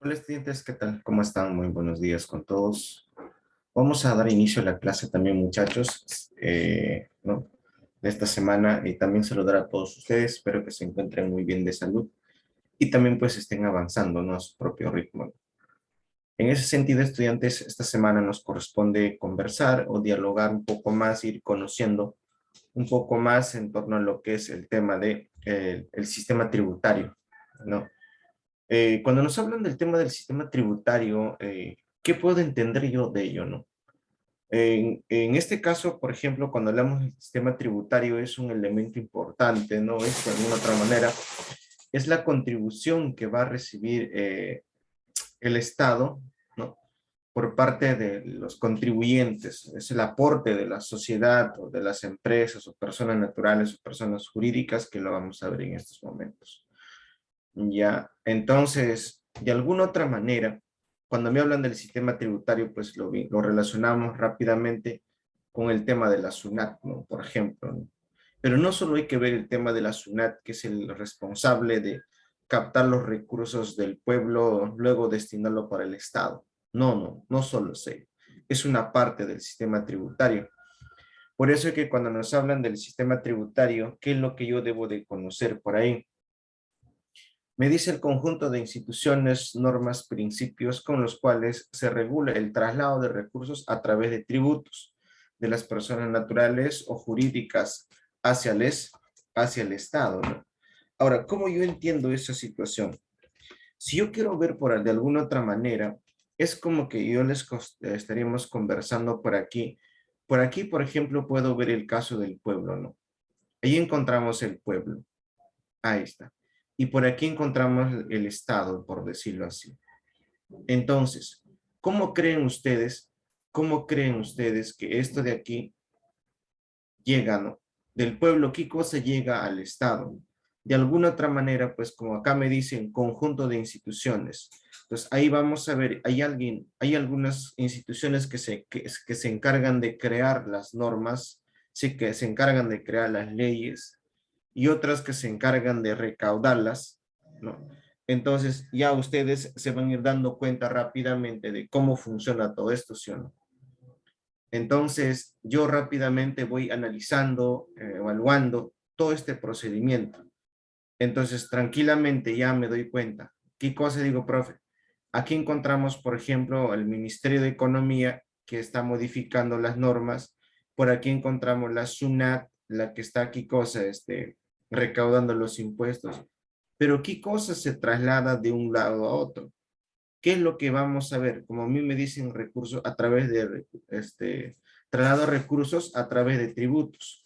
Hola estudiantes, ¿qué tal? ¿Cómo están? Muy buenos días con todos. Vamos a dar inicio a la clase también, muchachos, ¿no? De esta semana y también saludar a todos ustedes. Espero que se encuentren muy bien de salud y también pues estén avanzando, ¿no? A su propio ritmo. En ese sentido, estudiantes, esta semana nos corresponde conversar o dialogar un poco más, ir conociendo un poco más en torno a lo que es el tema de el sistema tributario, ¿no? Cuando nos hablan del tema del sistema tributario, ¿qué puedo entender yo de ello, no? En este caso, por ejemplo, cuando hablamos del sistema tributario, es un elemento importante, ¿no? Es de alguna otra manera, es la contribución que va a recibir el Estado, ¿no? Por parte de los contribuyentes, es el aporte de la sociedad o de las empresas o personas naturales o personas jurídicas que lo vamos a ver en estos momentos. Ya, entonces, de alguna otra manera, cuando me hablan del sistema tributario, pues lo relacionamos rápidamente con el tema de la SUNAT, ¿no? Por ejemplo, ¿no? Pero no solo hay que ver el tema de la SUNAT, que es el responsable de captar los recursos del pueblo, luego destinarlo para el Estado. No solo es ello. Es una parte del sistema tributario. Por eso es que cuando nos hablan del sistema tributario, ¿qué es lo que yo debo de conocer por ahí? Me dice el conjunto de instituciones, normas, principios con los cuales se regula el traslado de recursos a través de tributos de las personas naturales o jurídicas hacia hacia el Estado, ¿no? Ahora, ¿cómo yo entiendo esa situación? Si yo quiero ver de alguna otra manera, es como que estaríamos conversando por aquí. Por aquí, por ejemplo, puedo ver el caso del pueblo, ¿no? Ahí encontramos el pueblo. Ahí está. Y por aquí encontramos el Estado, por decirlo así. Entonces, ¿cómo creen ustedes, cómo creen ustedes que esto de aquí llega, ¿no? Del pueblo, ¿qué cosa llega al Estado? De alguna otra manera, pues como acá me dicen, conjunto de instituciones. Entonces ahí vamos a ver, hay algunas instituciones que se encargan de crear las normas, sí, que se encargan de crear las leyes, y otras que se encargan de recaudarlas, ¿no? Entonces ya ustedes se van a ir dando cuenta rápidamente de cómo funciona todo esto, ¿sí o no? Entonces yo rápidamente voy analizando, evaluando todo este procedimiento. Entonces tranquilamente ya me doy cuenta. ¿Qué cosa digo, profe? Aquí encontramos, por ejemplo, el Ministerio de Economía que está modificando las normas. Por aquí encontramos la SUNAT, la que está aquí cosa, recaudando los impuestos. Pero ¿qué cosa se traslada de un lado a otro? ¿Qué es lo que vamos a ver? Como a mí me dicen recursos a través de, traslado de recursos a través de tributos.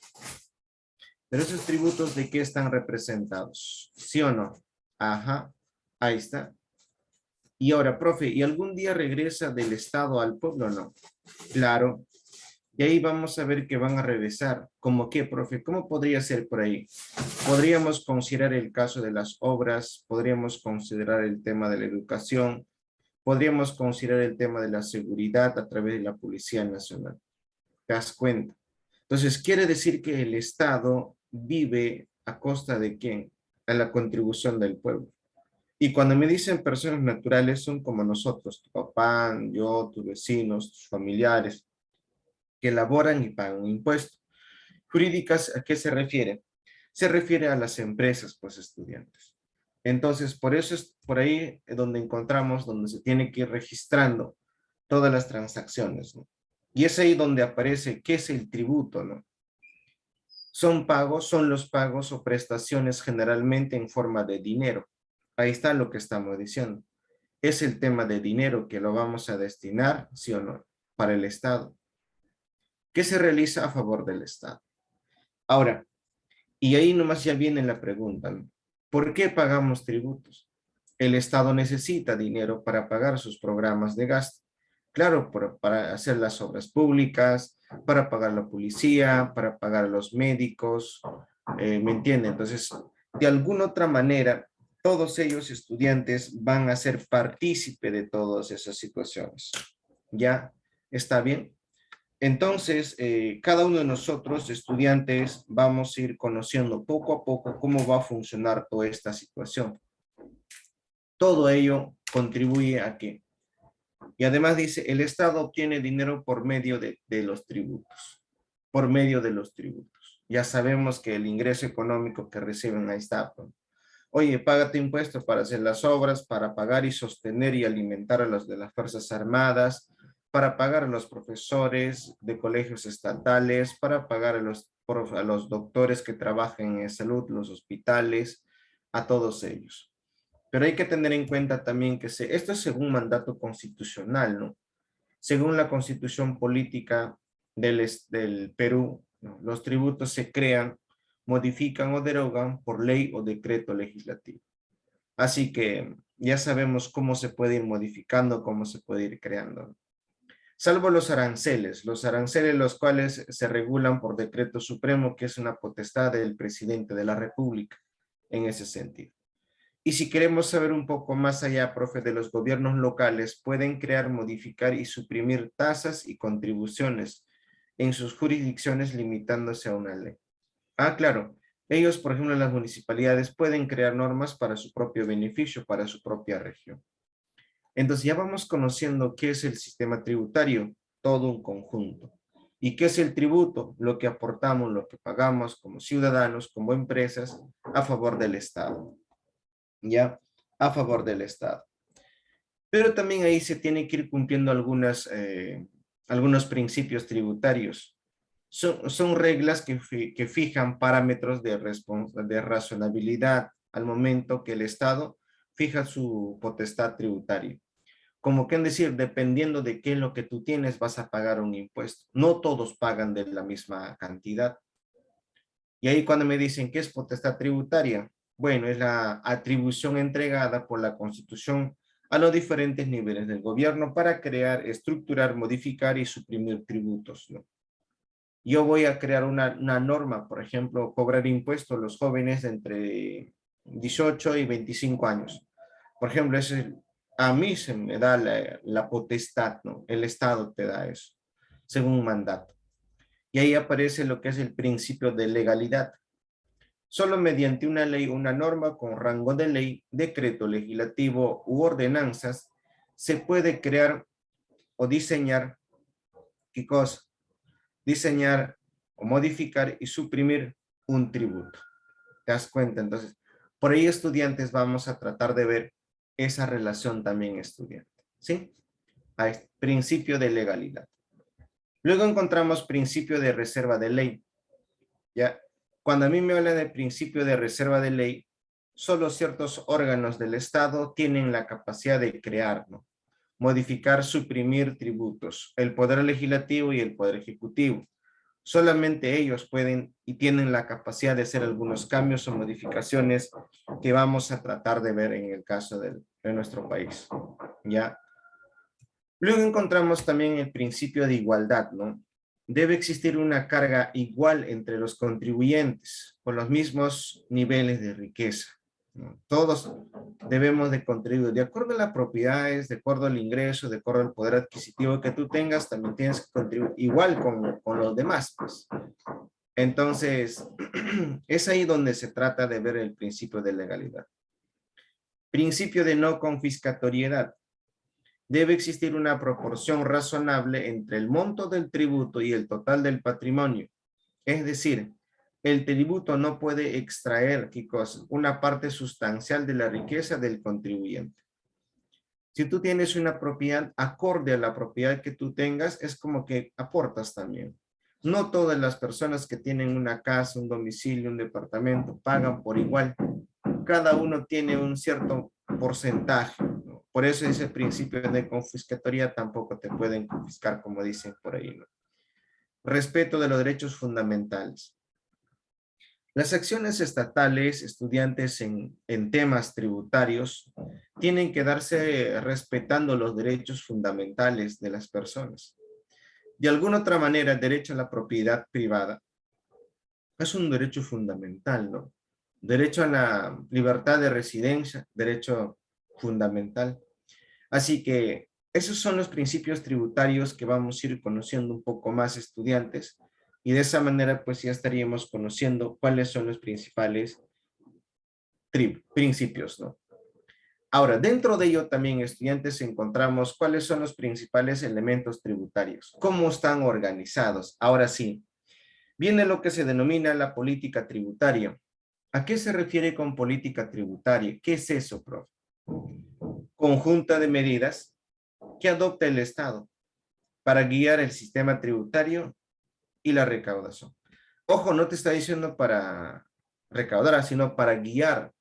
Pero esos tributos, ¿de qué están representados? ¿Sí o no? Ajá, ahí está. Y ahora, profe, ¿y algún día regresa del Estado al pueblo o no? Claro. Y ahí vamos a ver que van a regresar. ¿Cómo qué, profe? ¿Cómo podría ser por ahí? Podríamos considerar el caso de las obras, podríamos considerar el tema de la educación, podríamos considerar el tema de la seguridad a través de la Policía Nacional. ¿Te das cuenta? Entonces, quiere decir que el Estado vive a costa de quién? A la contribución del pueblo. Y cuando me dicen personas naturales, son como nosotros, tu papá, yo, tus vecinos, tus familiares, que elaboran y pagan un impuesto. Jurídicas, ¿a qué se refiere? Se refiere a las empresas, pues, estudiantes. Entonces, por eso es por ahí donde encontramos, donde se tiene que ir registrando todas las transacciones, ¿no? Y es ahí donde aparece qué es el tributo, ¿no? Son pagos, son los pagos o prestaciones generalmente en forma de dinero. Ahí está lo que estamos diciendo. Es el tema de dinero que lo vamos a destinar, sí o no, para el Estado. ¿Qué se realiza a favor del Estado? Ahora, y ahí nomás ya viene la pregunta, ¿no? ¿Por qué pagamos tributos? El Estado necesita dinero para pagar sus programas de gasto. Claro, para hacer las obras públicas, para pagar la policía, para pagar a los médicos, ¿me entiende? Entonces, de alguna otra manera, todos ellos estudiantes van a ser partícipe de todas esas situaciones. ¿Ya? ¿Está bien? Entonces, cada uno de nosotros, estudiantes, vamos a ir conociendo poco a poco cómo va a funcionar toda esta situación. Todo ello contribuye a qué. Y además dice, el Estado obtiene dinero por medio de los tributos, por medio de los tributos. Ya sabemos que el ingreso económico que reciben ahí está. Pues. Oye, págate impuestos para hacer las obras, para pagar y sostener y alimentar a los de las Fuerzas Armadas, para pagar a los profesores de colegios estatales, para pagar a los doctores que trabajan en salud, los hospitales, a todos ellos. Pero hay que tener en cuenta también que esto es según mandato constitucional, ¿no? Según la constitución política del Perú, ¿no? Los tributos se crean, modifican o derogan por ley o decreto legislativo. Así que ya sabemos cómo se puede ir modificando, cómo se puede ir creando. Salvo los aranceles los cuales se regulan por decreto supremo, que es una potestad del presidente de la República en ese sentido. Y si queremos saber un poco más allá, profe, de los gobiernos locales, pueden crear, modificar y suprimir tasas y contribuciones en sus jurisdicciones limitándose a una ley. Ah, claro. Ellos, por ejemplo, en las municipalidades pueden crear normas para su propio beneficio, para su propia región. Entonces ya vamos conociendo qué es el sistema tributario, todo un conjunto. ¿Y qué es el tributo? Lo que aportamos, lo que pagamos como ciudadanos, como empresas, a favor del Estado. ¿Ya? A favor del Estado. Pero también ahí se tiene que ir cumpliendo algunos principios tributarios. Son reglas que fijan parámetros de razonabilidad al momento que el Estado fija su potestad tributaria. Como que en decir, dependiendo de qué es lo que tú tienes, vas a pagar un impuesto. No todos pagan de la misma cantidad. Y ahí cuando me dicen qué es potestad tributaria, bueno, es la atribución entregada por la Constitución a los diferentes niveles del gobierno para crear, estructurar, modificar y suprimir tributos, ¿no? Yo voy a crear una norma, por ejemplo, cobrar impuestos a los jóvenes de entre 18 y 25 años. Por ejemplo, a mí se me da la potestad, ¿no? El Estado te da eso, según un mandato. Y ahí aparece lo que es el principio de legalidad. Solo mediante una ley o una norma con rango de ley, decreto legislativo u ordenanzas, se puede crear o diseñar, ¿qué cosa? Diseñar o modificar y suprimir un tributo. ¿Te das cuenta? Entonces, por ahí estudiantes vamos a tratar de ver esa relación también estudiante. ¿Sí? Hay principio de legalidad. Luego encontramos principio de reserva de ley. ¿Ya? Cuando a mí me hablan de principio de reserva de ley, solo ciertos órganos del Estado tienen la capacidad de crear, ¿no? Modificar, suprimir tributos, el Poder Legislativo y el Poder Ejecutivo. Solamente ellos pueden y tienen la capacidad de hacer algunos cambios o modificaciones que vamos a tratar de ver en el caso de nuestro país. ¿Ya? Luego encontramos también el principio de igualdad, ¿no? Debe existir una carga igual entre los contribuyentes con los mismos niveles de riqueza, ¿no? Todos debemos de contribuir de acuerdo a las propiedades, de acuerdo al ingreso, de acuerdo al poder adquisitivo que tú tengas, también tienes que contribuir igual con los demás, pues. Entonces, es ahí donde se trata de ver el principio de legalidad. Principio de no confiscatoriedad. Debe existir una proporción razonable entre el monto del tributo y el total del patrimonio. Es decir, el tributo no puede extraer, ¿qué cosa? Una parte sustancial de la riqueza del contribuyente. Si tú tienes una propiedad acorde a la propiedad que tú tengas, es como que aportas también. No todas las personas que tienen una casa, un domicilio, un departamento, pagan por igual. Cada uno tiene un cierto porcentaje, ¿no? Por eso ese principio de confiscatoria tampoco te pueden confiscar, como dicen por ahí, ¿no? Respeto de los derechos fundamentales. Las acciones estatales, estudiantes en temas tributarios, tienen que darse respetando los derechos fundamentales de las personas. De alguna otra manera, el derecho a la propiedad privada es un derecho fundamental, ¿no? Derecho a la libertad de residencia, derecho fundamental. Así que esos son los principios tributarios que vamos a ir conociendo un poco más, estudiantes, y de esa manera pues ya estaríamos conociendo cuáles son los principales principios, ¿no? Ahora, dentro de ello también, estudiantes, encontramos cuáles son los principales elementos tributarios, cómo están organizados. Ahora sí, viene lo que se denomina la política tributaria. ¿A qué se refiere con política tributaria? ¿Qué es eso, profe? Conjunto de medidas que adopta el Estado para guiar el sistema tributario y la recaudación. Ojo, no te está diciendo para recaudar, sino para guiar.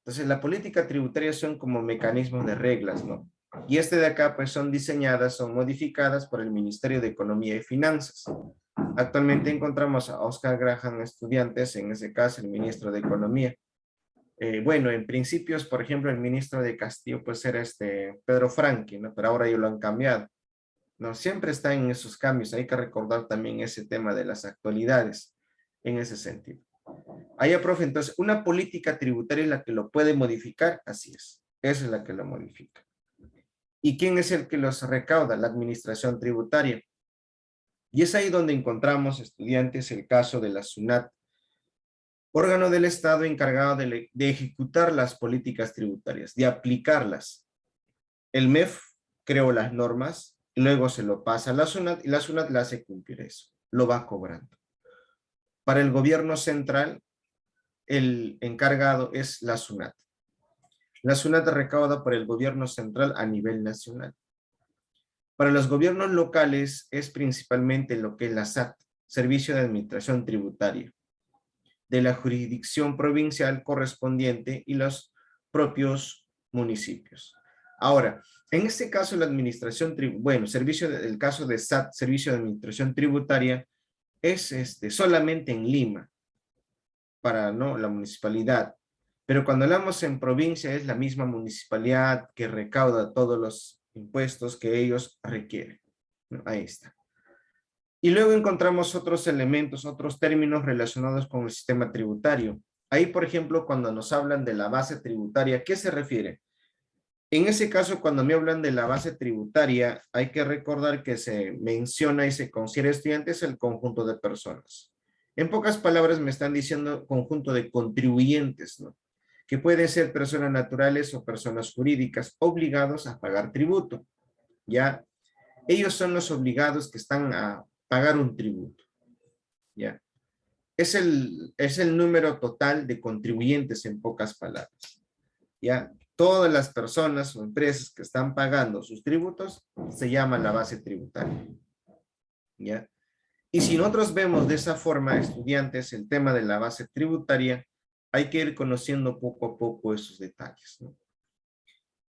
Entonces, la política tributaria son como mecanismos de reglas, ¿no? Y de acá, pues, son diseñadas, son modificadas por el Ministerio de Economía y Finanzas. Actualmente encontramos a Oscar Graham estudiantes, en ese caso, el ministro de Economía. Bueno, en principios, por ejemplo, el ministro de Castillo, pues, era Pedro Franqui, ¿no? Pero ahora ellos lo han cambiado. No, siempre está en esos cambios. Hay que recordar también ese tema de las actualidades en ese sentido. Allá, profe, entonces, una política tributaria es la que lo puede modificar, así es. Esa es la que lo modifica. ¿Y quién es el que los recauda? La administración tributaria. Y es ahí donde encontramos, estudiantes, el caso de la SUNAT, órgano del Estado encargado de ejecutar las políticas tributarias, de aplicarlas. El MEF creó las normas, luego se lo pasa a la SUNAT y la SUNAT le hace cumplir eso, lo va cobrando. Para el gobierno central, el encargado es la SUNAT. La SUNAT recauda por el gobierno central a nivel nacional. Para los gobiernos locales es principalmente lo que es la SAT, Servicio de Administración Tributaria, de la jurisdicción provincial correspondiente y los propios municipios. Ahora, en este caso la administración, bueno, el caso de SAT, Servicio de Administración Tributaria, es solamente en Lima, para la municipalidad. Pero cuando hablamos en provincia es la misma municipalidad que recauda todos los impuestos que ellos requieren. Ahí está. Y luego encontramos otros elementos, otros términos relacionados con el sistema tributario. Ahí, por ejemplo, cuando nos hablan de la base tributaria, ¿qué se refiere? En ese caso, cuando me hablan de la base tributaria, hay que recordar que se menciona y se considera estudiantes el conjunto de personas. En pocas palabras me están diciendo conjunto de contribuyentes, ¿no? Que pueden ser personas naturales o personas jurídicas obligados a pagar tributo. ¿Ya? Ellos son los obligados que están a pagar un tributo. ¿Ya? Es el número total de contribuyentes en pocas palabras. ¿Ya? Todas las personas o empresas que están pagando sus tributos se llama la base tributaria. ¿Ya? Y si nosotros vemos de esa forma, estudiantes, el tema de la base tributaria, hay que ir conociendo poco a poco esos detalles, ¿no?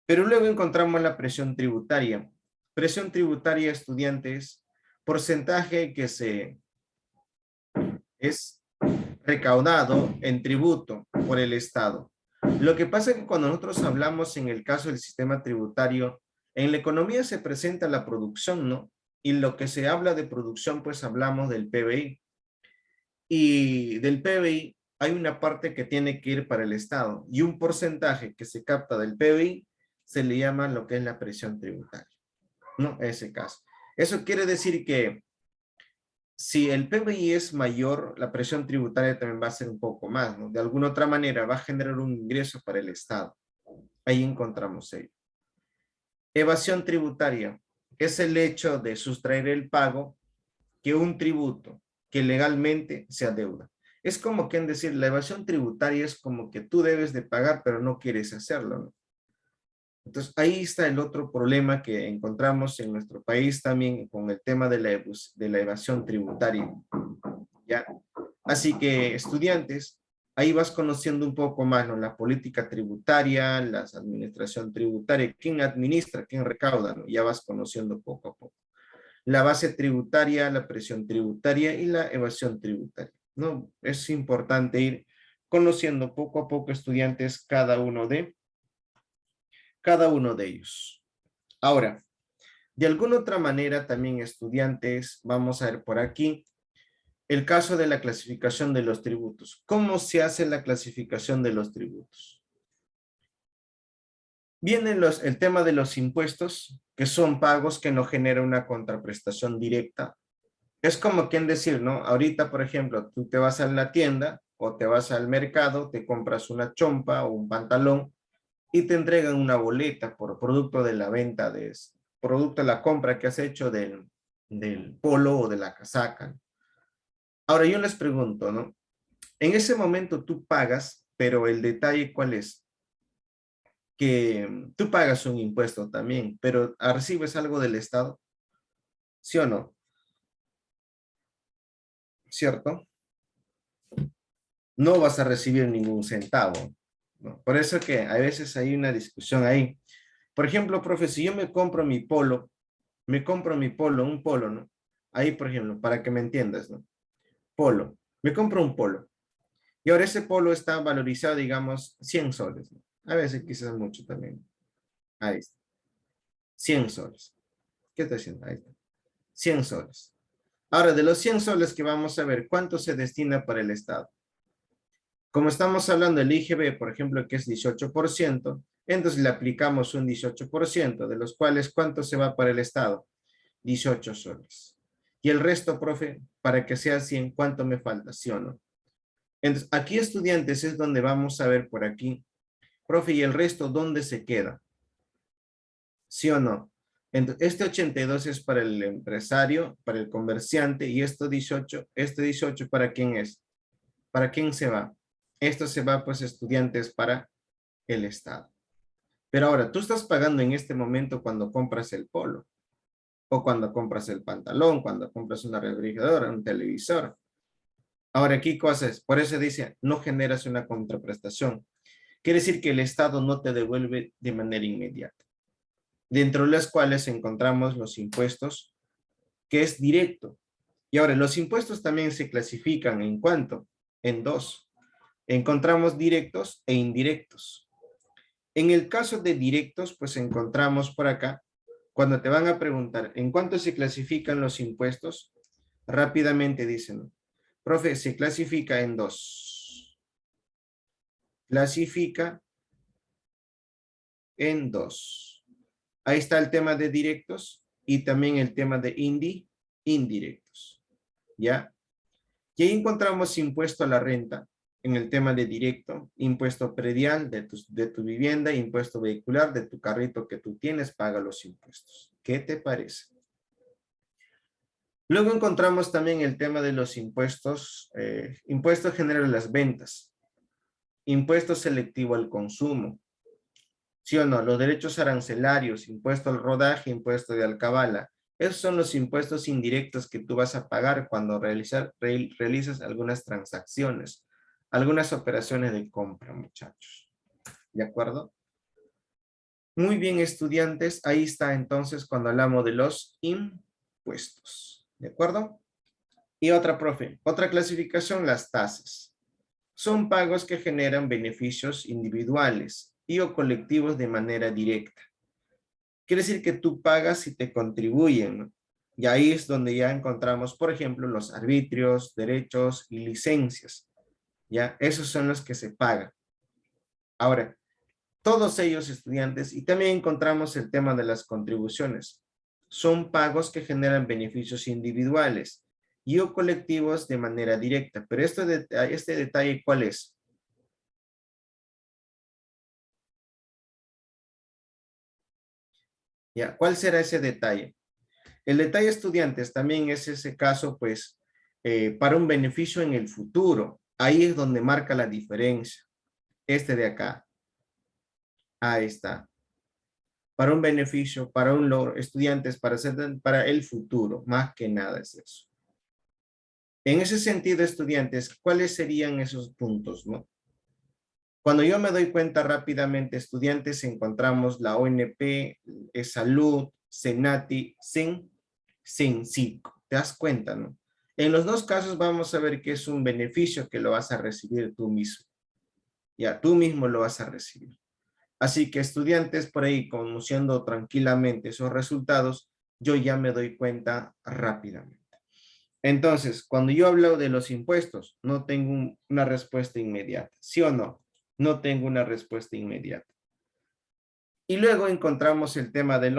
Pero luego encontramos la presión tributaria. Presión tributaria, estudiantes, porcentaje que es recaudado en tributo por el Estado. Lo que pasa es que cuando nosotros hablamos en el caso del sistema tributario, en la economía se presenta la producción, ¿no? Y lo que se habla de producción, pues hablamos del PBI. Y del PBI hay una parte que tiene que ir para el Estado y un porcentaje que se capta del PBI se le llama lo que es la presión tributaria, ¿no? Ese caso. Eso quiere decir que si el PBI es mayor, la presión tributaria también va a ser un poco más, ¿no? De alguna otra manera va a generar un ingreso para el Estado. Ahí encontramos ello. Evasión tributaria es el hecho de sustraer el pago que un tributo que legalmente se adeuda. Es como que en decir, la evasión tributaria es como que tú debes de pagar, pero no quieres hacerlo, ¿no? Entonces, ahí está el otro problema que encontramos en nuestro país también con el tema de la evasión tributaria, ¿ya? Así que, estudiantes, ahí vas conociendo un poco más, ¿no? La política tributaria, la administración tributaria, quién administra, quién recauda, ¿no? Ya vas conociendo poco a poco. La base tributaria, la presión tributaria y la evasión tributaria, ¿no? Es importante ir conociendo poco a poco, estudiantes, cada uno de ellos. Ahora, de alguna otra manera también, estudiantes, vamos a ver por aquí el caso de la clasificación de los tributos. ¿Cómo se hace la clasificación de los tributos? Viene el tema de los impuestos, que son pagos que no generan una contraprestación directa. Es como quien decir, ¿no? Ahorita, por ejemplo, tú te vas a la tienda o te vas al mercado, te compras una chompa o un pantalón y te entregan una boleta por producto de la venta producto de la compra que has hecho del polo o de la casaca. Ahora yo les pregunto, ¿no? En ese momento tú pagas, pero el detalle ¿cuál es? Que tú pagas un impuesto también, pero recibes algo del Estado, ¿sí o no? ¿Cierto? No vas a recibir ningún centavo, ¿no? Por eso que a veces hay una discusión ahí. Por ejemplo, profe, si yo me compro un polo, ¿no? Ahí, por ejemplo, para que me entiendas, ¿no? Polo, me compro un polo. Y ahora ese polo está valorizado, digamos, 100 soles, ¿no? A veces quizás mucho también. Ahí está, 100 soles. ¿Qué está haciendo? Ahí está, 100 soles. Ahora, de los 100 soles que vamos a ver, ¿cuánto se destina para el Estado? Como estamos hablando del IGB, por ejemplo, que es 18%, entonces le aplicamos un 18%, de los cuales, ¿cuánto se va para el Estado? 18 soles. Y el resto, profe, para que sea 100, ¿cuánto me falta? ¿Sí o no? Entonces, aquí, estudiantes, es donde vamos a ver por aquí. Profe, ¿y el resto dónde se queda? ¿Sí o no? Entonces, este 82 es para el empresario, para el comerciante, y este 18, ¿para quién es? ¿Para quién se va? Esto se va, pues, estudiantes, para el Estado. Pero ahora, tú estás pagando en este momento cuando compras el polo, o cuando compras el pantalón, cuando compras una refrigeradora, un televisor. Ahora, aquí cosas, por eso dice, no generas una contraprestación. Quiere decir que el Estado no te devuelve de manera inmediata. Dentro de las cuales encontramos los impuestos, que es directo. Y ahora, los impuestos también se clasifican en cuánto, en dos. Encontramos directos e indirectos. En el caso de directos, pues encontramos por acá, cuando te van a preguntar en cuánto se clasifican los impuestos, rápidamente dicen, profe, se clasifica en dos. Clasifica en dos. Ahí está el tema de directos y también el tema de indirectos. ¿Ya? Y ahí encontramos impuesto a la renta en el tema de directo, impuesto predial de tu vivienda, impuesto vehicular de tu carrito que tú tienes, paga los impuestos. ¿Qué te parece? Luego encontramos también el tema de los impuestos, impuesto general a las ventas, impuesto selectivo al consumo, ¿sí o no? Los derechos arancelarios, impuesto al rodaje, impuesto de alcabala. Esos son los impuestos indirectos que tú vas a pagar cuando realizas algunas transacciones, algunas operaciones de compra, muchachos. ¿De acuerdo? Muy bien, estudiantes. Ahí está entonces cuando hablamos de los impuestos. ¿De acuerdo? Y otra, profe, otra clasificación, las tasas. Son pagos que generan beneficios individuales y o colectivos de manera directa. Quiere decir que tú pagas y te contribuyen, ¿no? Y ahí es donde ya encontramos, por ejemplo, los arbitrios, derechos y licencias. ¿Ya? Esos son los que se pagan. Ahora, todos ellos, estudiantes, y también encontramos el tema de las contribuciones. Son pagos que generan beneficios individuales y o colectivos de manera directa. Pero este detalle, ¿cuál es? ¿Ya? ¿Cuál será ese detalle? El detalle, estudiantes, también es ese caso, pues, para un beneficio en el futuro. Ahí es donde marca la diferencia. Este de acá. Ahí está. Para un beneficio, para un logro, estudiantes, para el futuro. Más que nada es eso. En ese sentido, estudiantes, ¿cuáles serían esos puntos, no? Cuando yo me doy cuenta rápidamente, estudiantes, encontramos la ONP, Salud, Senati, Sencico. ¿Te das cuenta, no? En los dos casos vamos a ver que es un beneficio que lo vas a recibir tú mismo. Ya, tú mismo lo vas a recibir. Así que, estudiantes, por ahí conociendo tranquilamente esos resultados, yo ya me doy cuenta rápidamente. Entonces, cuando yo hablo de los impuestos, no tengo una respuesta inmediata. ¿Sí o no? No tengo una respuesta inmediata. Y luego encontramos el tema de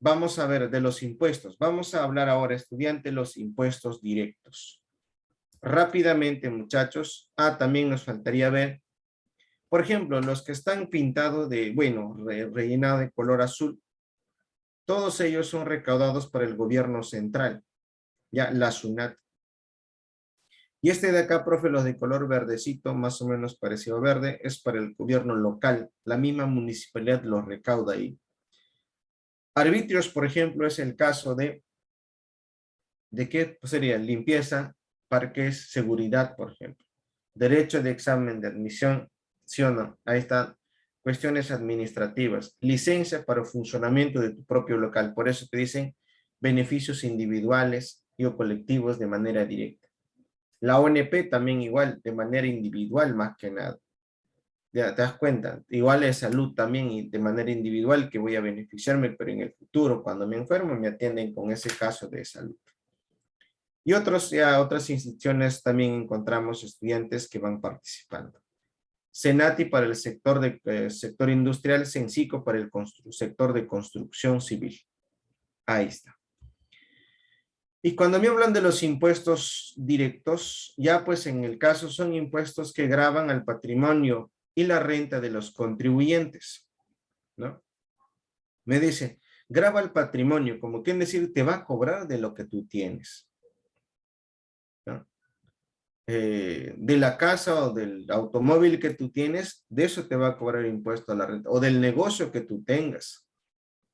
vamos a ver, de los impuestos. Vamos a hablar ahora, estudiante, los impuestos directos. Rápidamente, muchachos. También nos faltaría ver Por ejemplo, los que están pintados de, bueno, rellenados de color azul, todos ellos son recaudados por el gobierno central, ya la SUNAT. Y este de acá, profe, los de color verdecito, más o menos parecido a verde, es para el gobierno local. La misma municipalidad los recauda ahí. Arbitrios, por ejemplo, es el caso ¿de qué sería? Limpieza, parques, seguridad, por ejemplo. Derecho de examen de admisión, sí o no. Ahí están cuestiones administrativas. Licencia para el funcionamiento de tu propio local. Por eso te dicen beneficios individuales y o colectivos de manera directa. La ONP también igual, de manera individual más que nada. Ya te das cuenta, igual es salud también y de manera individual que voy a beneficiarme, pero en el futuro, cuando me enfermo, me atienden con ese caso de salud. Y otras instituciones también encontramos estudiantes que van participando. Senati para el sector industrial, Sensico para el sector de construcción civil. Ahí está. Y cuando me hablan de los impuestos directos, ya pues en el caso son impuestos que gravan al patrimonio y la renta de los contribuyentes, ¿no? Me dice, grava el patrimonio, como quien decir, te va a cobrar de lo que tú tienes, ¿no? De la casa o del automóvil que tú tienes, de eso te va a cobrar impuesto a la renta, o del negocio que tú tengas,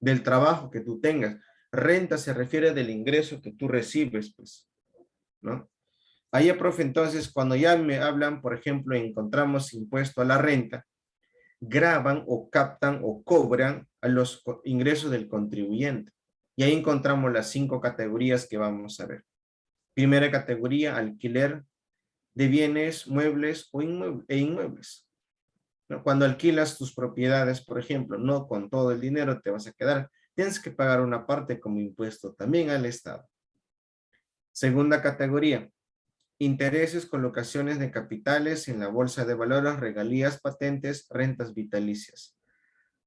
del trabajo que tú tengas. Renta se refiere del ingreso que tú recibes, pues, ¿no? Ahí, profe, entonces, cuando ya me hablan, por ejemplo, encontramos impuesto a la renta, graban o captan o cobran a los ingresos del contribuyente. Y ahí encontramos las 5 categorías que vamos a ver. Primera categoría, alquiler de bienes, muebles e inmuebles. ¿No? Cuando alquilas tus propiedades, por ejemplo, no con todo el dinero te vas a quedar. Tienes que pagar una parte como impuesto también al Estado. Segunda categoría, intereses, colocaciones de capitales en la bolsa de valores, regalías, patentes, rentas vitalicias.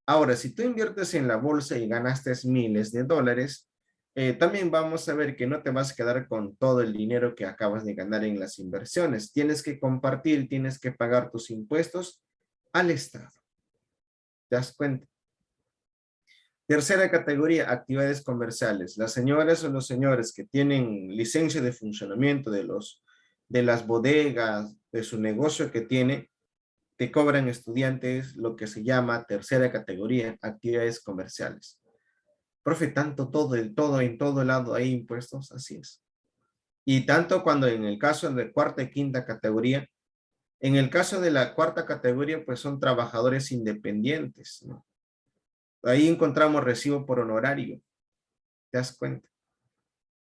Ahora, si tú inviertes en la bolsa y ganaste miles de dólares, también vamos a ver que no te vas a quedar con todo el dinero que acabas de ganar en las inversiones. Tienes que compartir, tienes que pagar tus impuestos al Estado. ¿Te das cuenta? Tercera categoría, actividades comerciales. Las señoras o los señores que tienen licencia de funcionamiento de las bodegas, de su negocio que tiene, te cobran estudiantes lo que se llama tercera categoría, actividades comerciales. Profe, tanto en todo lado hay impuestos, así es. Y tanto cuando en el caso de cuarta y quinta categoría, en el caso de la cuarta categoría, pues son trabajadores independientes, ¿no? Ahí encontramos recibo por honorario, ¿te das cuenta?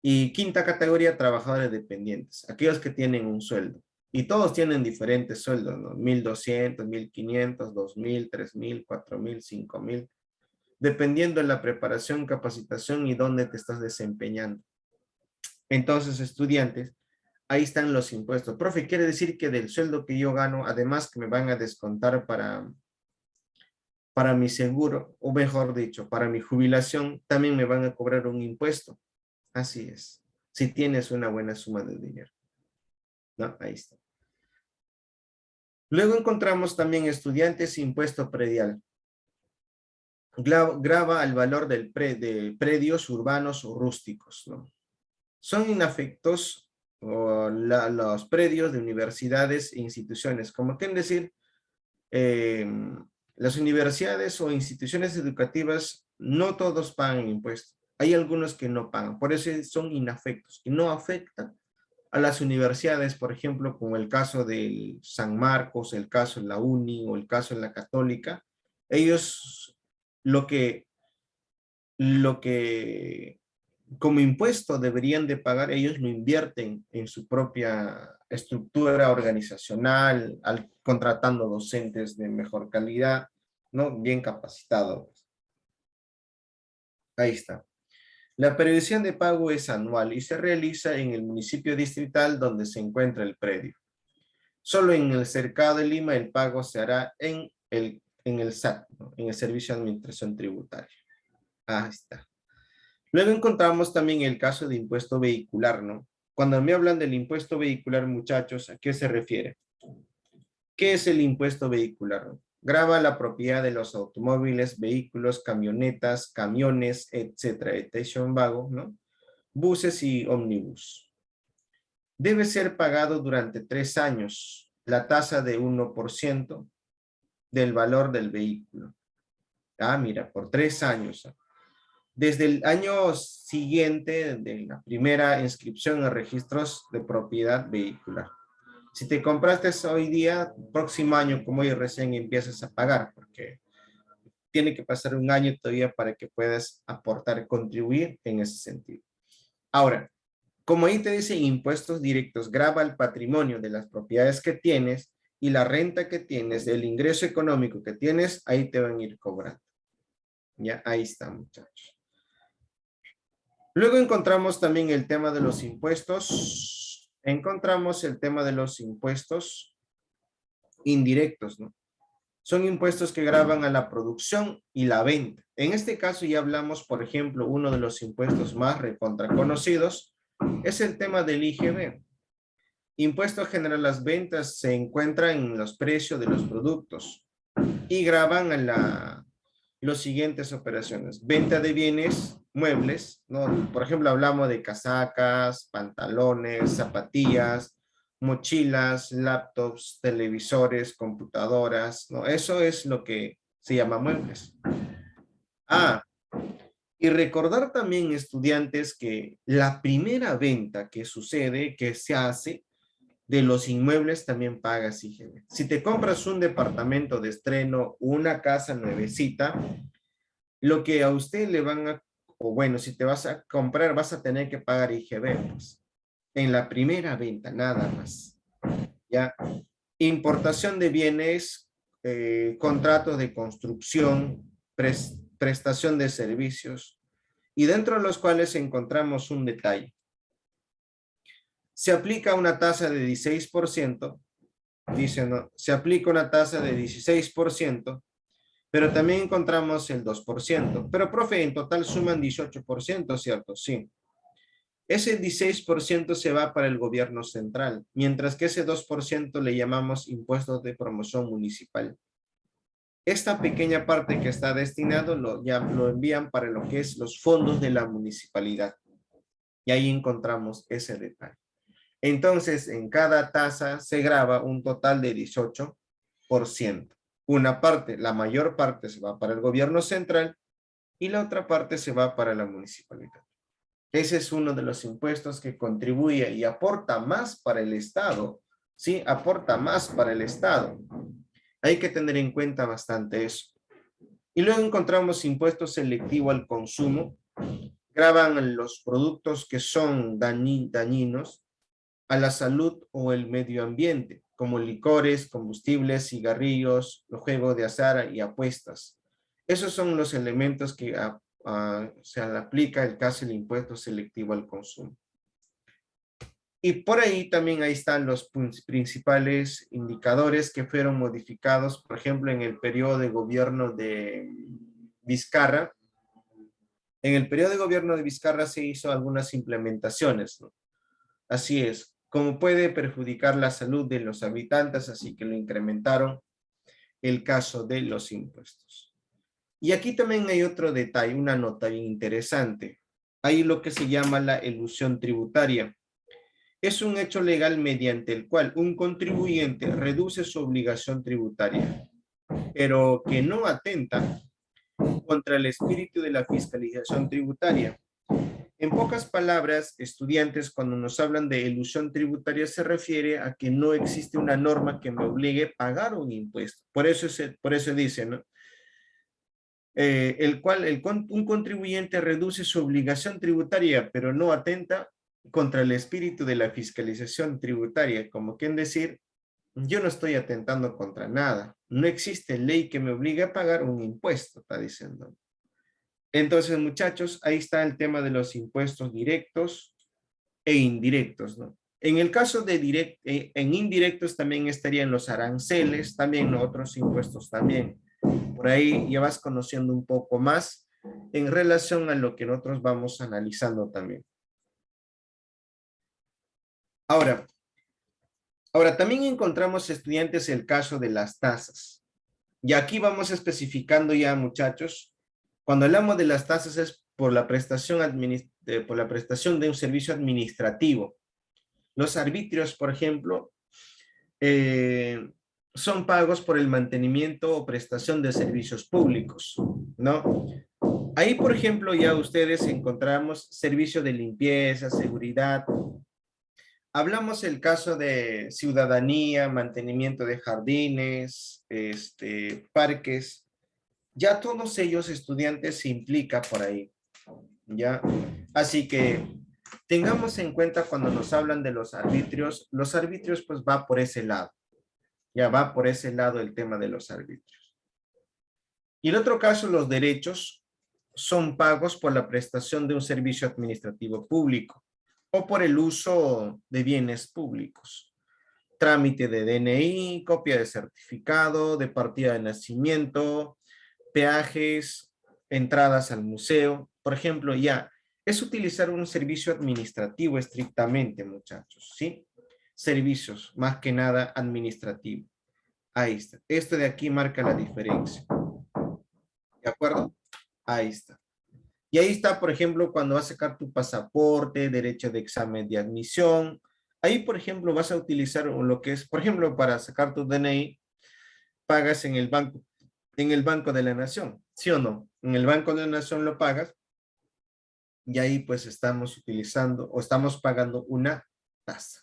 Y quinta categoría, trabajadores dependientes, aquellos que tienen un sueldo. Y todos tienen diferentes sueldos, ¿no? 1,200, 1,500, 2,000, 3,000, 4,000, 5,000, dependiendo de la preparación, capacitación y dónde te estás desempeñando. Entonces, estudiantes, ahí están los impuestos. Profe, quiere decir que del sueldo que yo gano, además que me van a descontar para mi seguro, o mejor dicho, para mi jubilación, también me van a cobrar un impuesto. Así es. Si tienes una buena suma de dinero. ¿No? Ahí está. Luego encontramos también estudiantes impuesto predial. Grava al valor de predios urbanos o rústicos, ¿no? Son inafectos los predios de universidades e instituciones. Como quieren decir, las universidades o instituciones educativas no todos pagan impuestos. Hay algunos que no pagan. Por eso son inafectos, que no afectan a las universidades, por ejemplo, como el caso del San Marcos, el caso de la UNI o el caso de la Católica. Ellos lo que como impuesto deberían de pagar, ellos lo invierten en su propia estructura organizacional, contratando docentes de mejor calidad, ¿no? Bien capacitados. Ahí está. La previsión de pago es anual y se realiza en el municipio distrital donde se encuentra el predio. Solo en el cercado de Lima el pago se hará en el SAT, ¿no? En el Servicio de Administración Tributaria. Ahí está. Luego encontramos también el caso de impuesto vehicular, ¿no? Cuando me hablan del impuesto vehicular, muchachos, ¿a qué se refiere? ¿Qué es el impuesto vehicular? Grava la propiedad de los automóviles, vehículos, camionetas, camiones, etcétera, station vago, ¿no? Buses y ómnibus. Debe ser pagado durante 3 años, la tasa de 1% del valor del vehículo. Ah, mira, por 3 años. Desde el año siguiente de la primera inscripción en registros de propiedad vehicular. Si te compraste hoy día, próximo año, como hoy recién empiezas a pagar, porque tiene que pasar un año todavía para que puedas aportar, contribuir en ese sentido. Ahora, como ahí te dice impuestos directos, grava el patrimonio de las propiedades que tienes y la renta que tienes, el ingreso económico que tienes, ahí te van a ir cobrando. Ya, ahí está, muchachos. Luego encontramos también el tema de los impuestos. Encontramos el tema de los impuestos indirectos, ¿no? Son impuestos que gravan a la producción y la venta. En este caso ya hablamos, por ejemplo, uno de los impuestos más recontraconocidos es el tema del IGB. Impuesto general a las ventas se encuentra en los precios de los productos y graban a las siguientes operaciones. Venta de bienes muebles, ¿no? Por ejemplo, hablamos de casacas, pantalones, zapatillas, mochilas, laptops, televisores, computadoras, ¿no? Eso es lo que se llama muebles. Ah, y recordar también, estudiantes, que la primera venta que sucede, que se hace, de los inmuebles también pagas IGB. Si te compras un departamento de estreno, una casa nuevecita, lo que a usted le van a, o bueno, si te vas a comprar, vas a tener que pagar IGB, pues, en la primera venta, nada más. ¿Ya? Importación de bienes, contratos de construcción, prestación de servicios, y dentro de los cuales encontramos un detalle. Se aplica una tasa de 16%, dice, ¿no? Se aplica una tasa de 16%, pero también encontramos el 2%. Pero, profe, en total suman 18%, ¿cierto? Sí. Ese 16% se va para el gobierno central, mientras que ese 2% le llamamos impuestos de promoción municipal. Esta pequeña parte que está destinado ya lo envían para lo que es los fondos de la municipalidad. Y ahí encontramos ese detalle. Entonces, en cada tasa se grava un total de 18%. Una parte, la mayor parte se va para el gobierno central y la otra parte se va para la municipalidad. Ese es uno de los impuestos que contribuye y aporta más para el Estado. Sí, aporta más para el Estado. Hay que tener en cuenta bastante eso. Y luego encontramos impuesto selectivo al consumo. Gravan los productos que son dañinos a la salud o el medio ambiente, como licores, combustibles, cigarrillos, los juegos de azar y apuestas. Esos son los elementos que se aplica el caso del impuesto selectivo al consumo. Y por ahí también ahí están los principales indicadores que fueron modificados, por ejemplo, en el periodo de gobierno de Vizcarra. En el periodo de gobierno de Vizcarra se hizo algunas implementaciones, ¿no? Así es, como puede perjudicar la salud de los habitantes, así que lo incrementaron el caso de los impuestos. Y aquí también hay otro detalle, una nota bien interesante. Hay lo que se llama la elusión tributaria. Es un hecho legal mediante el cual un contribuyente reduce su obligación tributaria, pero que no atenta contra el espíritu de la fiscalización tributaria. En pocas palabras, estudiantes, cuando nos hablan de elusión tributaria, se refiere a que no existe una norma que me obligue a pagar un impuesto. Por eso dice, ¿no? Un contribuyente reduce su obligación tributaria, pero no atenta contra el espíritu de la fiscalización tributaria, como quien decir, yo no estoy atentando contra nada, no existe ley que me obligue a pagar un impuesto, está diciendo. Entonces, muchachos, ahí está el tema de los impuestos directos e indirectos, ¿no? En el caso de en indirectos también estarían los aranceles, también otros impuestos también. Por ahí ya vas conociendo un poco más en relación a lo que nosotros vamos analizando también. Ahora, Ahora, también encontramos, estudiantes, el caso de las tasas. Y aquí vamos especificando ya, muchachos. Cuando hablamos de las tasas es por la prestación, por la prestación de un servicio administrativo. Los arbitrios, por ejemplo, eh, son pagos por el mantenimiento o prestación de servicios públicos, ¿no? Ahí, por ejemplo, ya ustedes encontramos servicio de limpieza, seguridad. Hablamos el caso de ciudadanía, mantenimiento de jardines, parques. Ya todos ellos, estudiantes, se implica por ahí, ¿ya? Así que tengamos en cuenta cuando nos hablan de los arbitrios pues va por ese lado. Ya va por ese lado el tema de los arbitrios. Y el otro caso, los derechos son pagos por la prestación de un servicio administrativo público o por el uso de bienes públicos. Trámite de DNI, copia de certificado, de partida de nacimiento, peajes, entradas al museo. Por ejemplo, ya es utilizar un servicio administrativo estrictamente, muchachos, ¿sí? Servicios, más que nada administrativo. Ahí está. Esto de aquí marca la diferencia. ¿De acuerdo? Ahí está. Y ahí está, por ejemplo, cuando vas a sacar tu pasaporte, derecho de examen de admisión. Ahí, por ejemplo, vas a utilizar lo que es, por ejemplo, para sacar tu DNI, pagas en el Banco de la Nación, ¿sí o no? En el Banco de la Nación lo pagas y ahí pues estamos utilizando o estamos pagando una tasa.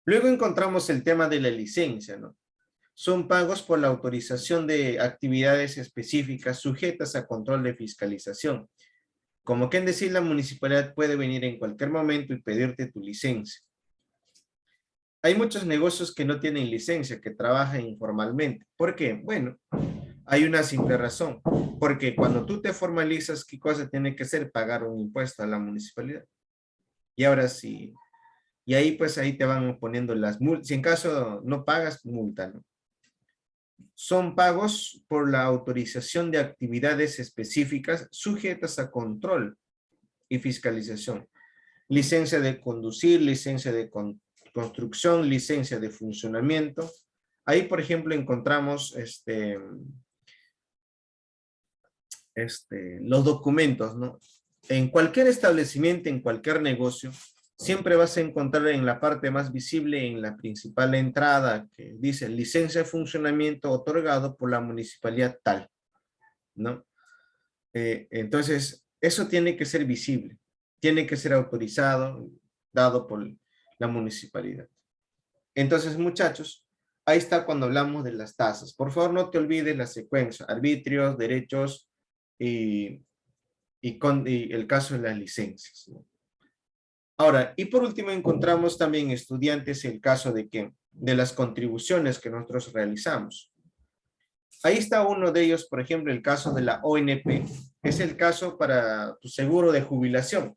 Luego encontramos el tema de la licencia, ¿no? Son pagos por la autorización de actividades específicas sujetas a control de fiscalización. Como quien decir, la municipalidad puede venir en cualquier momento y pedirte tu licencia. Hay muchos negocios que no tienen licencia, que trabajan informalmente. ¿Por qué? Bueno, hay una simple razón. Porque cuando tú te formalizas, ¿qué cosa tiene que ser? Pagar un impuesto a la municipalidad. Y ahora sí, y ahí pues ahí te van poniendo las multas. Si en caso no pagas, multa, ¿no? Son pagos por la autorización de actividades específicas sujetas a control y fiscalización. Licencia de conducir, licencia de construcción, licencia de funcionamiento. Ahí, por ejemplo, encontramos los documentos, ¿no? En cualquier establecimiento, en cualquier negocio, siempre vas a encontrar en la parte más visible, en la principal entrada, que dice licencia de funcionamiento otorgado por la municipalidad tal, ¿no? Entonces, eso tiene que ser visible, tiene que ser autorizado, dado por la municipalidad. Entonces, muchachos, ahí está cuando hablamos de las tasas. Por favor, no te olvides la secuencia: arbitrios, derechos y el caso de las licencias, ¿no? Ahora, y por último encontramos también, estudiantes, el caso de las contribuciones que nosotros realizamos. Ahí está uno de ellos, por ejemplo, el caso de la ONP. Es el caso para tu seguro de jubilación.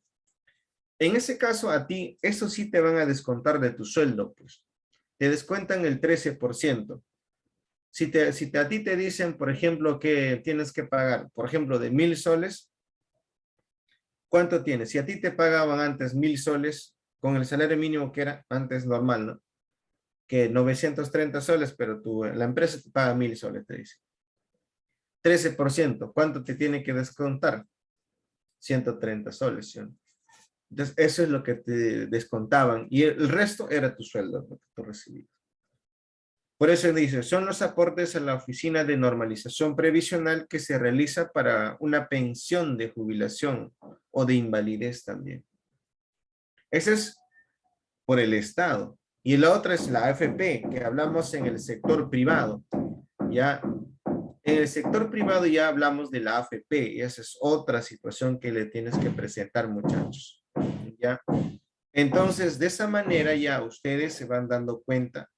En ese caso, a ti, eso sí te van a descontar de tu sueldo, pues. Te descuentan el 13%. Si a ti te dicen, por ejemplo, que tienes que pagar, por ejemplo, de 1,000 soles, ¿cuánto tienes? Si a ti te pagaban antes 1,000 soles, con el salario mínimo que era antes normal, ¿no? Que 930 soles, pero la empresa te paga 1,000 soles, te dice. 13%, ¿cuánto te tiene que descontar? 130 soles, ¿sí? Entonces, eso es lo que te descontaban. Y el resto era tu sueldo, lo que tú recibías. Por eso dice, son los aportes a la Oficina de Normalización Previsional que se realiza para una pensión de jubilación o de invalidez también. Ese es por el Estado. Y la otra es la AFP, que hablamos en el sector privado. Ya, en el sector privado ya hablamos de la AFP, y esa es otra situación que le tienes que presentar, muchachos. ¿Ya? Entonces, de esa manera ya ustedes se van dando cuenta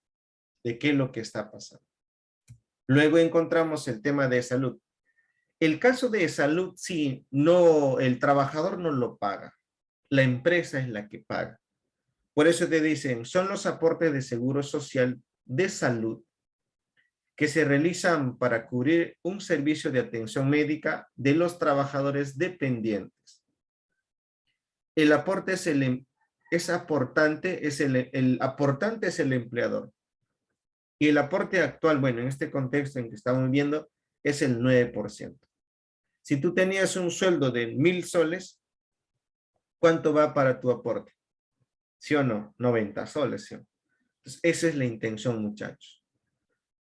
de qué es lo que está pasando. Luego encontramos el tema de salud. El caso de salud, sí, no, el trabajador no lo paga. La empresa es la que paga. Por eso te dicen, son los aportes de seguro social de salud que se realizan para cubrir un servicio de atención médica de los trabajadores dependientes. El aporte es aportante, el aportante es el empleador. Y el aporte actual, bueno, en este contexto en que estamos viendo, es el 9%. Si tú tenías un sueldo de 1,000 soles, ¿cuánto va para tu aporte? ¿Sí o no? 90 soles, ¿sí? Entonces, esa es la intención, muchachos.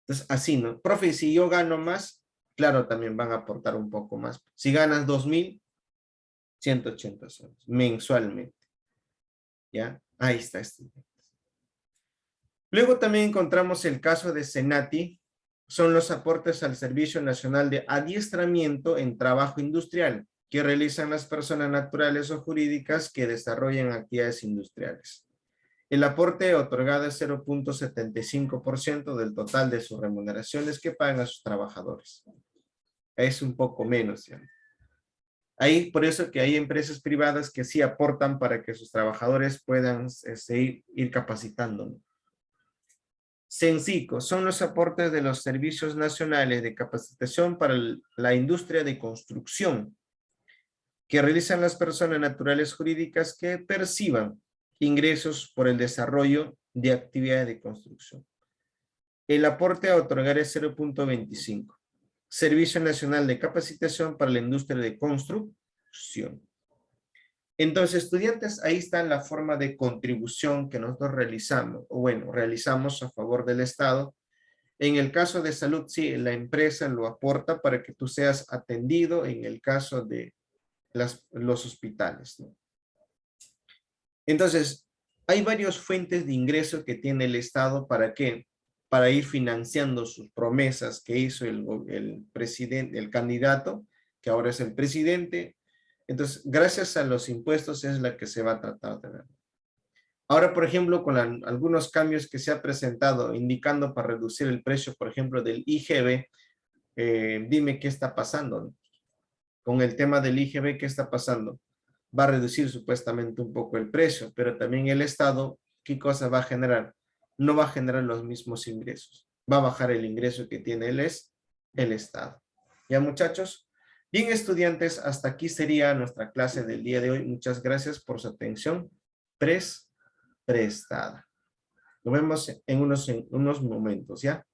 Entonces, así, ¿no? Profe, si yo gano más, claro, también van a aportar un poco más. Si ganas 2,000, 180 soles mensualmente. ¿Ya? Ahí está. Luego también encontramos el caso de Senati, son los aportes al Servicio Nacional de Adiestramiento en Trabajo Industrial, que realizan las personas naturales o jurídicas que desarrollan actividades industriales. El aporte otorgado es 0.75% del total de sus remuneraciones que pagan a sus trabajadores. Es un poco menos, ¿sí? Hay, por eso que hay empresas privadas que sí aportan para que sus trabajadores puedan ir capacitando. Sencico son los aportes de los servicios nacionales de capacitación para la industria de construcción que realizan las personas naturales jurídicas que perciban ingresos por el desarrollo de actividades de construcción. El aporte a otorgar es 0.25. Servicio Nacional de Capacitación para la Industria de Construcción. Entonces, estudiantes, ahí está la forma de contribución que nosotros realizamos, o bueno, realizamos a favor del Estado. En el caso de salud, sí, la empresa lo aporta para que tú seas atendido en el caso de los hospitales, ¿no? Entonces, hay varias fuentes de ingreso que tiene el Estado. ¿Para qué? Para ir financiando sus promesas que hizo el presidente, el candidato, que ahora es el presidente. Entonces, gracias a los impuestos es la que se va a tratar de ver. Ahora, por ejemplo, con algunos cambios que se ha presentado indicando para reducir el precio, por ejemplo, del IGB, dime qué está pasando, ¿no? Con el tema del IGB, ¿qué está pasando? Va a reducir supuestamente un poco el precio, pero también el Estado, ¿qué cosa va a generar? No va a generar los mismos ingresos. Va a bajar el ingreso que tiene el Estado. ¿Ya, muchachos? Bien, estudiantes, hasta aquí sería nuestra clase del día de hoy. Muchas gracias por su atención prestada. Nos vemos en unos momentos, ¿ya?